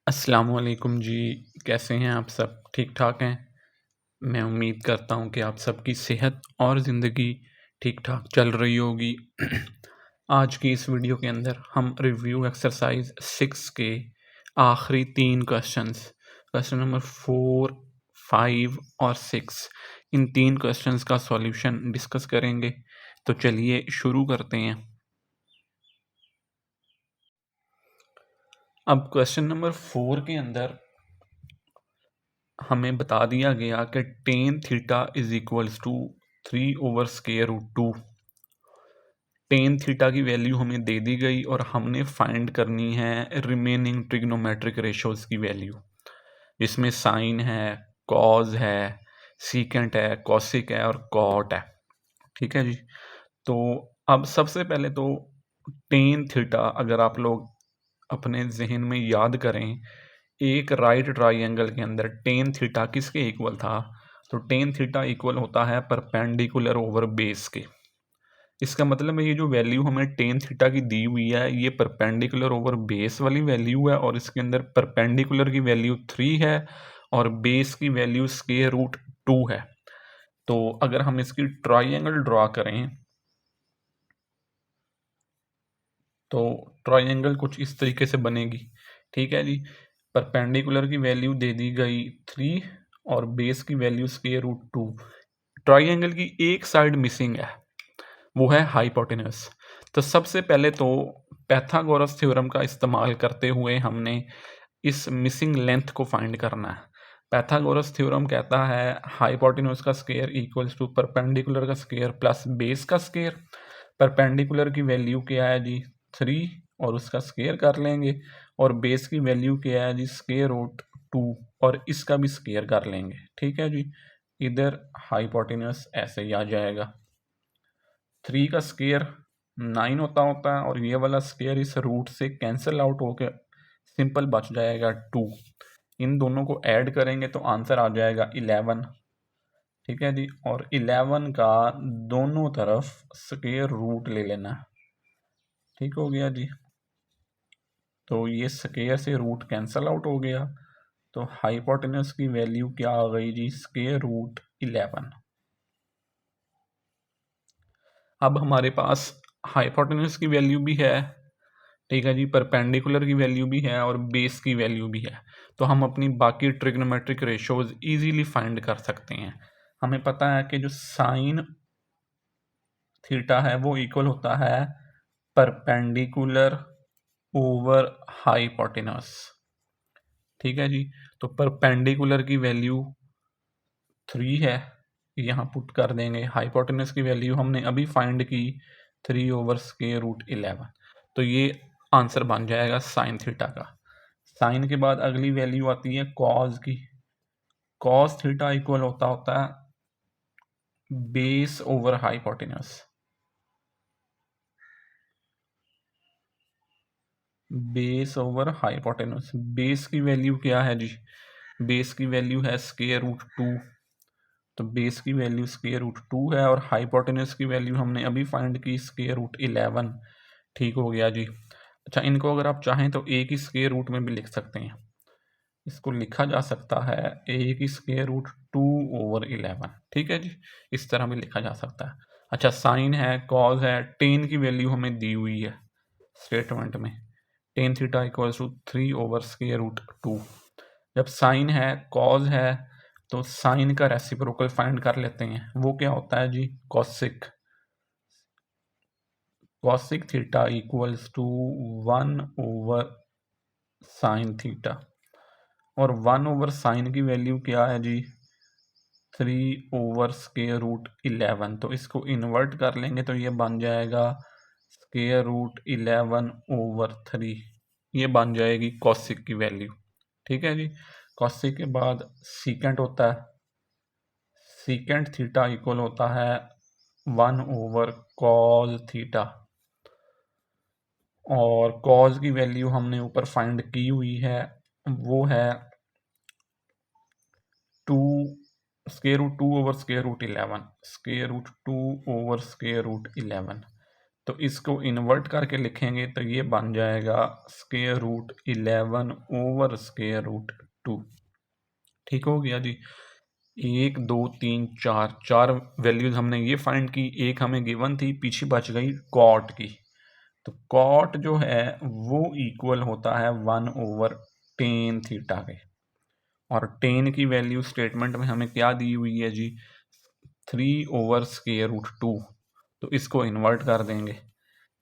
अस्सलामुअलैकुम जी, कैसे हैं आप सब? ठीक-ठाक हैं? मैं उम्मीद करता हूँ कि आप सबकी सेहत और ज़िंदगी ठीक-ठाक चल रही होगी। आज की इस वीडियो के अंदर हम रिव्यू एक्सरसाइज़ 6 के आखिरी 3 क्वेश्चंस, क्वेश्चन नंबर 4, 5 और 6 इन 3 क्वेश्चंस का सॉल्यूशन डिस्कस करेंगे। तो चलिए शुरू करते हैं। अब क्वेश्चन नंबर 4 के अंदर हमें बता दिया गया कि tan theta is equals to 3/√2। Tan theta की वैल्यू हमें दे दी गई और हमने फाइंड करनी है रिमेनिंग ट्रिग्नोमेट्रिक रेशोज़ की वैल्यू। इसमें साइन है, कॉज है, सीकेंट है, कॉसिक है और कॉट है। ठीक है जी। तो अब सबसे पहले तो टेन थीटा अगर आप लोग अपने ज़हन में याद करें, एक राइट ट्राइएंगल के अंदर टेन थीटा किसके इक्वल था? तो टेन थीटा इक्वल होता है परपेंडिकुलर ओवर बेस के। इसका मतलब है ये जो वैल्यू हमें टेन थीटा की दी हुई है, ये परपेंडिकुलर ओवर बेस वाली वैल्यू है और इसके अंदर परपेंडिकुलर की वैल्यू 3 है और बेस की वैल्यू √2 है। तो अगर हम इसकी ट्राइएंगल ड्रा करें तो ट्राइएंगल कुछ इस तरीके से बनेगी। ठीक है जी। परपेंडिकुलर की वैल्यू दे दी गई 3 और बेस की वैल्यू √2। ट्राइएंगल की एक साइड मिसिंग है, वो है हाइपोटेन्यूस। तो सबसे पहले तो पाइथागोरस थ्योरम का इस्तेमाल करते हुए हमने इस मिसिंग लेंथ को फाइंड करना है। पाइथागोरस थ्योरम कहता है हाइपोटेन्यूस का स्क्वायर इक्वल्स टू परपेंडिकुलर का स्क्वायर प्लस बेस का स्क्वायर। परपेंडिकुलर की वैल्यू क्या है जी? 3 और उसका स्क्वायर कर लेंगे और बेस की वैल्यू क्या है जी? √2 और इसका भी स्क्वायर कर लेंगे। ठीक है जी। इधर हाइपोटेन्यूस ऐसे ही आ जाएगा। 3 का स्क्वायर 9 होता है और ये वाला स्क्वायर इस रूट से कैंसिल आउट होकर सिंपल बच जाएगा 2। इन दोनों को ऐड करेंगे तो आंसर आ जाएगा 11। ठीक है जी। और 11 का दोनों तरफ स्क्वायर रूट ले लेना है। ठीक हो गया जी। तो ये स्क्वायर से रूट कैंसिल आउट हो गया, तो हाइपोटेन्यूस की वैल्यू क्या आ गई जी? √11। अब हमारे पास हाइपोटेन्यूस की वैल्यू भी है, ठीक है जी, परपेंडिकुलर की वैल्यू भी है और बेस की वैल्यू भी है। तो हम अपनी बाकी ट्रिग्नोमेट्रिक रेशोज इजीली फाइंड कर सकते हैं। हमें पता है कि जो साइन थीटा है वो इक्वल होता है परपेंडिकुलर ओवर हाइपोटेनस। ठीक है जी। तो परपेंडिकुलर की वैल्यू 3 है, यहाँ पुट कर देंगे। हाइपोटेनस की वैल्यू हमने अभी फाइंड की 3/√11। तो ये आंसर बन जाएगा साइन थीटा का। साइन के बाद अगली वैल्यू आती है कॉज की। कॉस थीटा इक्वल होता है base over hypotenuse. Base over hypotenuse. Base की वैल्यू क्या है जी? बेस की वैल्यू है √2। तो बेस की वैल्यू √2 है और हाइपोटेनस की वैल्यू हमने अभी फाइंड की √11। ठीक हो गया जी। अच्छा, इनको अगर आप चाहें तो ए की स्क्वायर रूट में भी लिख सकते हैं। इसको लिखा जा सकता है ए की √2/11। ठीक है जी। इस तरह भी लिखा जा सकता है। अच्छा, साइन है, कॉज है, टेन की वैल्यू हमें दी हुई है स्टेटमेंट में। Tan theta equals to 3/√2। जब साइन है, कॉज है, तो साइन का रेसिप्रोकल फाइंड कर लेते हैं। वो क्या होता है जी? Cosec. Cosec theta equals to 1/sin theta और 1/sin की वैल्यू क्या है जी? 3/√11। तो इसको इन्वर्ट कर लेंगे तो ये बन जाएगा √11/3। ये बन जाएगी कॉसिक की वैल्यू। ठीक है जी। कॉसिक के बाद सीकेंट होता है। सीकेंट थीटा इक्वल होता है 1/cos थीटा और cos की वैल्यू हमने ऊपर फाइंड की हुई है, वो है 2 √2/√11। √2/√11। तो इसको इन्वर्ट करके लिखेंगे तो ये बन जाएगा square root 11 over square root 2। ठीक हो गया जी। 1 2 3 4 4 वैल्यूज हमने ये फाइंड की, एक हमें गिवन थी, पीछे बच गई कॉट की। तो कॉट जो है वो इक्वल होता है 1 ओवर टेन थीटा के, और टेन की वैल्यू स्टेटमेंट में हमें क्या दी हुई है जी, 3 ओवर स्क्वायर रूट 2। तो इसको इन्वर्ट कर देंगे,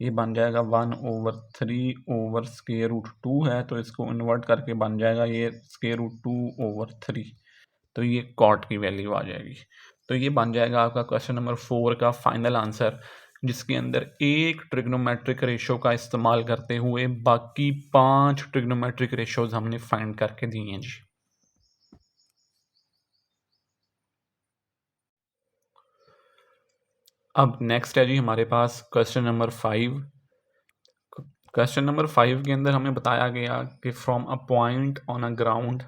ये बन जाएगा 1 ओवर 3 ओवर स्क्वायर रूट 2 है, तो इसको इन्वर्ट करके बन जाएगा ये स्क्वायर रूट 2 ओवर 3। तो ये कॉट की वैल्यू आ जाएगी। तो ये बन जाएगा आपका क्वेश्चन नंबर 4 का फाइनल आंसर, जिसके अंदर एक ट्रिग्नोमेट्रिक रेशो का इस्तेमाल करते हुए बाकी 5 ट्रिग्नोमेट्रिक रेशोज हमने फाइंड करके दिए हैं जी। अब नेक्स्ट है जी हमारे पास क्वेश्चन नंबर 5। क्वेश्चन नंबर 5 के अंदर हमें बताया गया कि from a point on a ground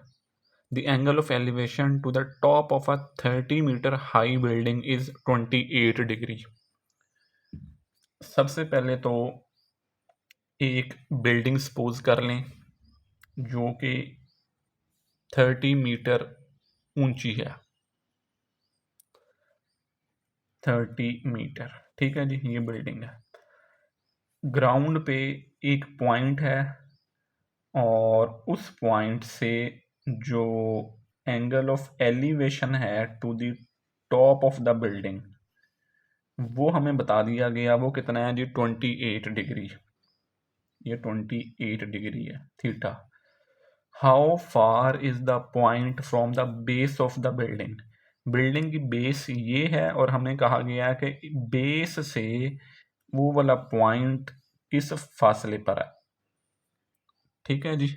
the angle of elevation to the top of a 30-meter high building is 28 degree। सबसे पहले तो एक बिल्डिंग सपोज कर लें जो कि 30 मीटर ऊंची है, 30 मीटर। ठीक है जी, ये बिल्डिंग है। ग्राउंड पे एक पॉइंट है और उस पॉइंट से जो एंगल ऑफ एलिवेशन है to the top of the building वो हमें बता दिया गया, वो कितना है जी, 28 डिग्री। ये 28 डिग्री है theta. How far is the point from the base of the building. Building की बेस ये है और हमें कहा गया है कि बेस से वो वाला पॉइंट किस फासले पर है। ठीक है जी।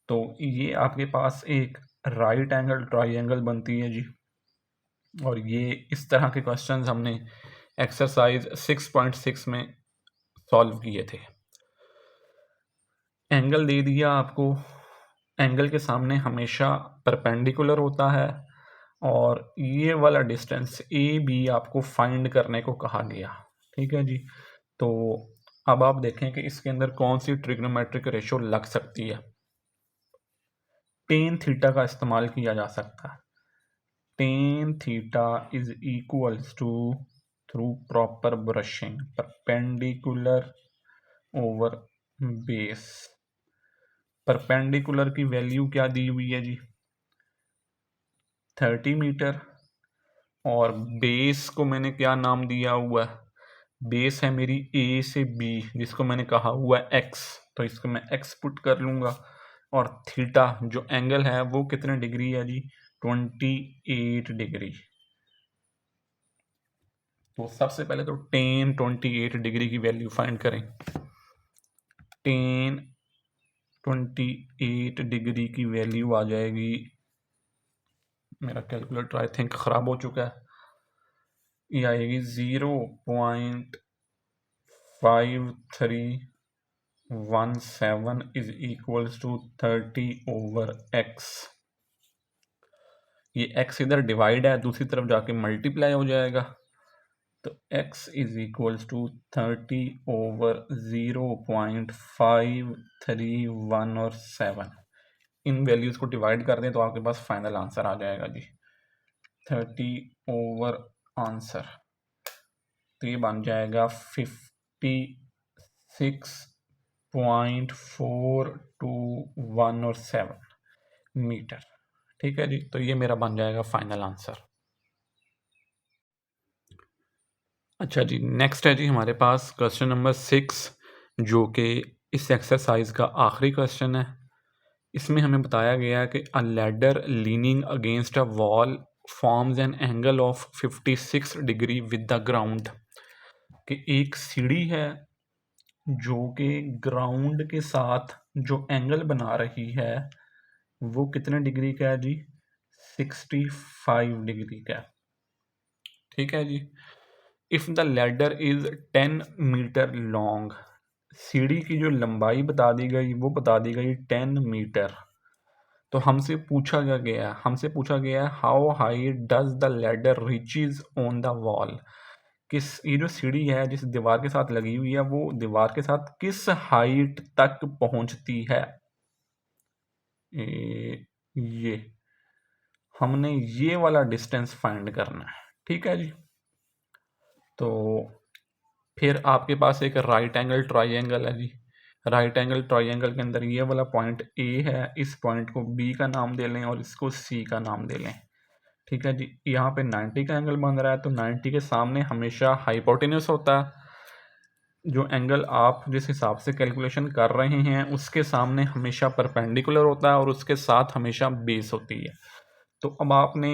तो ये आपके पास एक राइट एंगल ट्राइंगल बनती है जी, और ये इस तरह के क्वेश्चंस हमने एक्सरसाइज 6.6 में सॉल्व किए थे। एंगल दे दिया आपको, एंगल के सामने हमेशा परपेंडिकुलर होता है, और ये वाला डिस्टेंस ए बी आपको फाइंड करने को कहा गया। ठीक है जी। तो अब आप देखें कि इसके अंदर कौन सी ट्रिग्नोमेट्रिक रेशो लग सकती है। टेन थीटा का इस्तेमाल किया जा सकता है। Tan theta is equals to, through proper brushing, perpendicular over base. Perpendicular की वैल्यू क्या दी हुई है जी, 30 मीटर, और बेस को मैंने क्या नाम दिया हुआ है, बेस है मेरी ए से बी जिसको मैंने कहा हुआ है एक्स, तो इसको मैं एक्स पुट कर लूँगा। और थीटा जो एंगल है वो कितने डिग्री है जी, 28 डिग्री। तो सबसे पहले तो टेन 28 डिग्री की वैल्यू फाइंड करें। टेन 28 डिग्री की वैल्यू आ जाएगी, मेरा कैलकुलेटर आई थिंक ख़राब हो चुका है, ये आएगी 0.5317 is equals to 30 over x. ये एक्स इधर डिवाइड है, दूसरी तरफ जाके मल्टीप्लाई हो जाएगा, तो x is equals to 30 over 0.531 और 7। इन वैल्यूज को डिवाइड कर दें तो आपके पास फाइनल आंसर आ जाएगा जी 30 ओवर आंसर। तो ये बन जाएगा 56.421 और 7 मीटर। ठीक है जी। तो ये मेरा बन जाएगा फाइनल आंसर। अच्छा जी, नेक्स्ट है जी हमारे पास क्वेश्चन नंबर 6, जो कि इस एक्सरसाइज का आखिरी क्वेश्चन है। इसमें हमें बताया गया है कि अ ladder leaning against a wall forms an angle of 56 degree with the ground. कि एक सीढ़ी है जो कि ग्राउंड के साथ जो एंगल बना रही है वो कितने डिग्री का है जी, 65 डिग्री का। ठीक है जी। If the ladder is 10 metre long, सीढ़ी की जो लंबाई बता दी गई वो बता दी गई 10 मीटर। तो हमसे पूछा गया how high does the ladder reaches on the wall, ये जो सीढ़ी है जिस दीवार के साथ लगी हुई है वो दीवार के साथ किस हाइट तक पहुंचती है। ये हमने ये वाला डिस्टेंस फाइंड करना है, ठीक है जी। तो फिर आपके पास एक राइट एंगल ट्राइंगल है जी। राइट एंगल ट्राइंगल के अंदर ये वाला पॉइंट ए है, इस पॉइंट को बी का नाम दे लें और इसको सी का नाम दे लें, ठीक है जी। यहाँ पे 90 का एंगल बन रहा है तो 90 के सामने हमेशा हाइपोटेन्यूस होता है। जो एंगल आप जिस हिसाब से कैलकुलेशन कर रहे हैं उसके सामने हमेशा परपेंडिकुलर होता है और उसके साथ हमेशा बेस होती है। तो अब आपने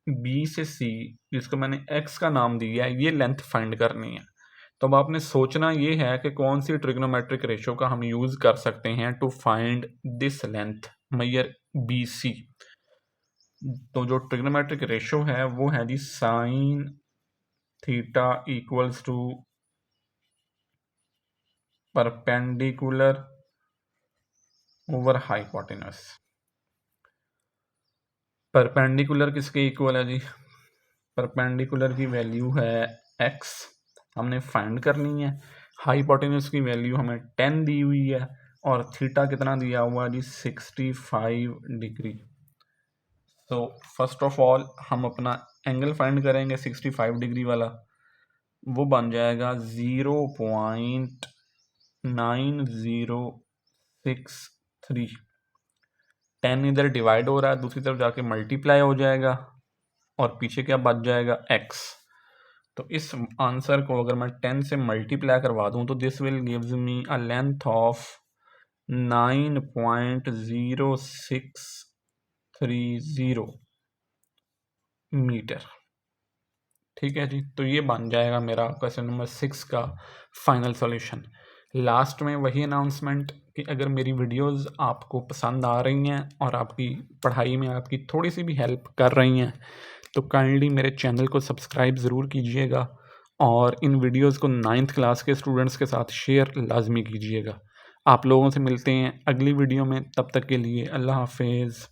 बी से सी, जिसको मैंने एक्स का नाम दिया है, ये लेंथ फाइंड करनी है। तो अब आपने सोचना ये है कि कौन सी ट्रिग्नोमेट्रिक रेशो का हम यूज़ कर सकते हैं to find this length measure B C. तो जो ट्रिग्नोमेट्रिक रेशो है वो है जी sine theta equals to perpendicular over hypotenuse. Perpendicular किसके इक्वल है जी? परपेंडिकुलर की वैल्यू है x, हमने फाइंड करनी है। हाइपोटेन्यूस की वैल्यू हमें 10 दी हुई है और थीटा कितना दिया हुआ है जी 65 डिग्री। तो फर्स्ट ऑफ ऑल हम अपना एंगल फाइंड करेंगे 65 डिग्री वाला, वो बन जाएगा 0.9063। 10 इधर डिवाइड हो रहा है, दूसरी तरफ जाके मल्टीप्लाई हो जाएगा और पीछे क्या बच जाएगा x। तो इस आंसर को अगर मैं 10 से मल्टीप्लाई करवा दूं तो this will gives me a length of 9.0630 metre, ठीक है जी। तो ये बन जाएगा मेरा क्वेश्चन नंबर 6 का फाइनल सॉल्यूशन। लास्ट में वही अनाउंसमेंट कि अगर मेरी वीडियोस आपको पसंद आ रही हैं और आपकी पढ़ाई में आपकी थोड़ी सी भी हेल्प कर रही हैं तो काइंडली मेरे चैनल को सब्सक्राइब ज़रूर कीजिएगा और इन वीडियोस को 9th क्लास के स्टूडेंट्स के साथ शेयर लाजमी कीजिएगा। आप लोगों से मिलते हैं अगली वीडियो में, तब तक के लिए अल्लाह हाफिज़।